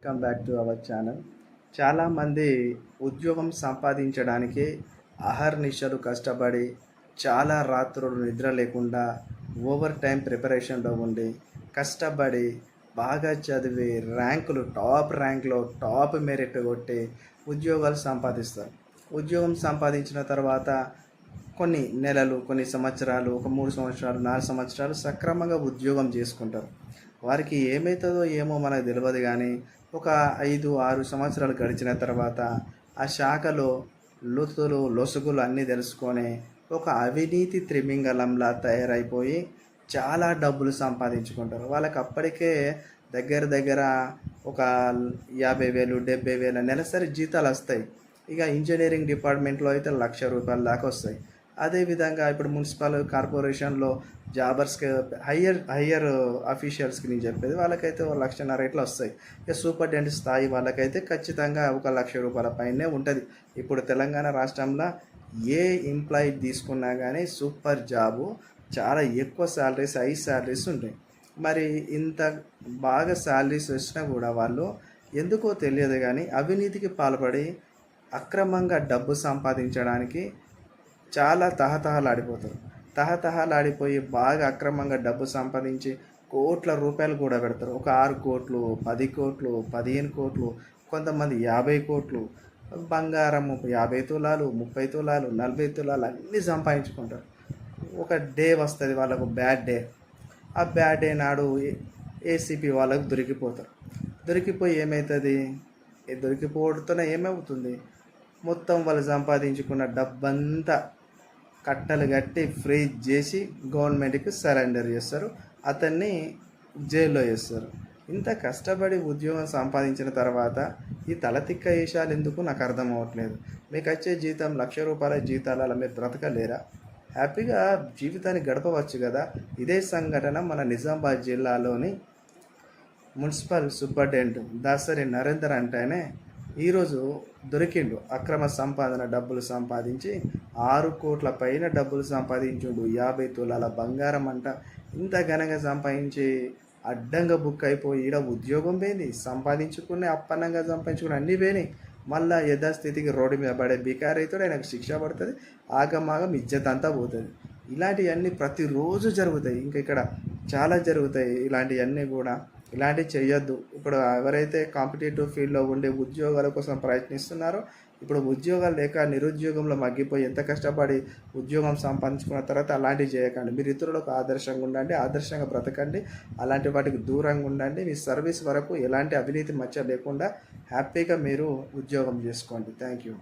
Welcome back to our channel. చాలామంది ఉద్యోగం సంపాదించడానికి అహర్నిశలు కష్టపడి చాలా రాత్రులు నిద్ర లేకుండా ఓవర్ టైం ప్రిపరేషన్లో ఉండి కష్టపడి బాగా చదివి టాప్ ర్యాంక్లో టాప్ మెరిట్ కొట్టి ఉద్యోగాలు సంపాదిస్తారు. ఉద్యోగం సంపాదించిన తర్వాత కొన్ని నెలలు, కొన్ని సంవత్సరాలు, ఒక 3 సంవత్సరాలు, 4 సంవత్సరాలు సక్రమంగా ఉద్యోగం చేసుకుంటారు. వారికి ఏమవుతుందో ఏమో మనకు తెలియదు కానీ ఒక 5-6 సంవత్సరాలు గడిచిన తర్వాత ఆ శాఖలో లొసుగులు అన్నీ తెలుసుకొని ఒక అవినీతి త్రిమింగలంలా తయారైపోయి చాలా డబ్బులు సంపాదించుకుంటారు. వాళ్ళకి అప్పటికే దగ్గర దగ్గర ఒక 50,000, 70,000 నెలసరి జీతాలు వస్తాయి. ఇక ఇంజనీరింగ్ డిపార్ట్మెంట్లో అయితే ₹1,00,000 దాకా వస్తాయి. అదేవిధంగా ఇప్పుడు మున్సిపల్ కార్పొరేషన్లో జాబర్స్కి హయ్యర్ అఫీషియల్స్కి నేను చెప్పేది వాళ్ళకైతే ₹1,50,000 ఇట్లా వస్తాయి. ఇక సూపరింటెండెంట్ స్థాయి వాళ్ళకైతే ఖచ్చితంగా ఒక ₹1,00,000 పైనే ఉంటుంది. ఇప్పుడు తెలంగాణ రాష్ట్రంలో ఏ ఎంప్లాయీ తీసుకున్నా కానీ సూపర్ జాబు, చాలా ఎక్కువ శాలరీస్, హై శాలరీస్ ఉంటాయి. మరి ఇంత బాగా శాలరీస్ వచ్చినా కూడా వాళ్ళు ఎందుకో తెలియదు కానీ అవినీతికి పాల్పడి అక్రమంగా డబ్బు సంపాదించడానికి చాలా తహతహలాడిపోయి బాగా అక్రమంగా డబ్బు సంపాదించి కోట్ల రూపాయలు కూడా పెడతారు. ఒక 6 కోట్లు, 10 కోట్లు, 15 కోట్లు, కొంతమంది 50 కోట్లు, బంగారము 50 తులాలు, 30 తులాలు, 40 తులాలు అన్నీ సంపాదించుకుంటారు. ఒక డే వస్తుంది వాళ్ళకు, బ్యాడ్ డే. ఆ బ్యాడ్ డే నాడు ఏసీపీ వాళ్ళకు దొరికిపోయి ఏమవుతుంది, దొరికిపోవడంతోనే ఏమవుతుంది, మొత్తం వాళ్ళు సంపాదించుకున్న డబ్బంతా కట్టలు కట్టి ఫ్రీజ్ చేసి గవర్నమెంట్కి సరెండర్ చేస్తారు, అతన్ని జైల్లో వేస్తారు. ఇంత కష్టపడి ఉద్యోగం సంపాదించిన తర్వాత ఈ తలతిక్క వేషాలు ఎందుకు నాకు అర్థం అవ్వట్లేదు. మీకు వచ్చే జీతం ₹1,00,000 జీతాలు, అలా మీరు బ్రతకలేరా? హ్యాపీగా జీవితాన్ని గడపవచ్చు కదా. ఇదే సంఘటన మన నిజామాబాద్ జిల్లాలోని మున్సిపల్ సూపరింటెండెంట్ దాసరి నరేందర్ అంటేనే ఈరోజు దొరికిండు. అక్రమ సంపాదన డబ్బులు సంపాదించి 6 కోట్ల పైన డబ్బులు సంపాదించుండు. 50 తులాల బంగారం అంట. ఇంత ఘనంగా సంపాదించి అడ్డంగా బుక్ అయిపోయి ఈడ ఉద్యోగం పోయింది, సంపాదించుకునే అప్పన్నంగా సంపాదించుకుని అన్నీ పోయినాయి. మళ్ళీ యథాస్థితికి రోడ్డు మీద పడే బికార్ అవుతాడు, ఆయనకు శిక్ష పడుతుంది, ఆగమాగం ఇజ్జత్ అంతా పోతుంది. ఇలాంటివన్నీ ప్రతిరోజు జరుగుతాయి. ఇంకా ఇక్కడ చాలా జరుగుతాయి ఇలాంటివన్నీ కూడా. ఇలాంటివి చేయొద్దు. ఇప్పుడు ఎవరైతే కాంపిటేటివ్ ఫీల్డ్లో ఉండే ఉద్యోగాల కోసం ప్రయత్నిస్తున్నారో, ఇప్పుడు ఉద్యోగాలు లేక నిరుద్యోగంలో మగ్గిపోయి ఎంత కష్టపడి ఉద్యోగం సంపాదించుకున్న తర్వాత అలాంటివి చేయకండి. మీరు ఇతరులకు ఆదర్శంగా ఉండండి, ఆదర్శంగా బ్రతకండి, అలాంటి వాటికి దూరంగా ఉండండి. మీ సర్వీస్ వరకు ఎలాంటి అవినీతి మచ్చ లేకుండా హ్యాపీగా మీరు ఉద్యోగం చేసుకోండి. Thank you.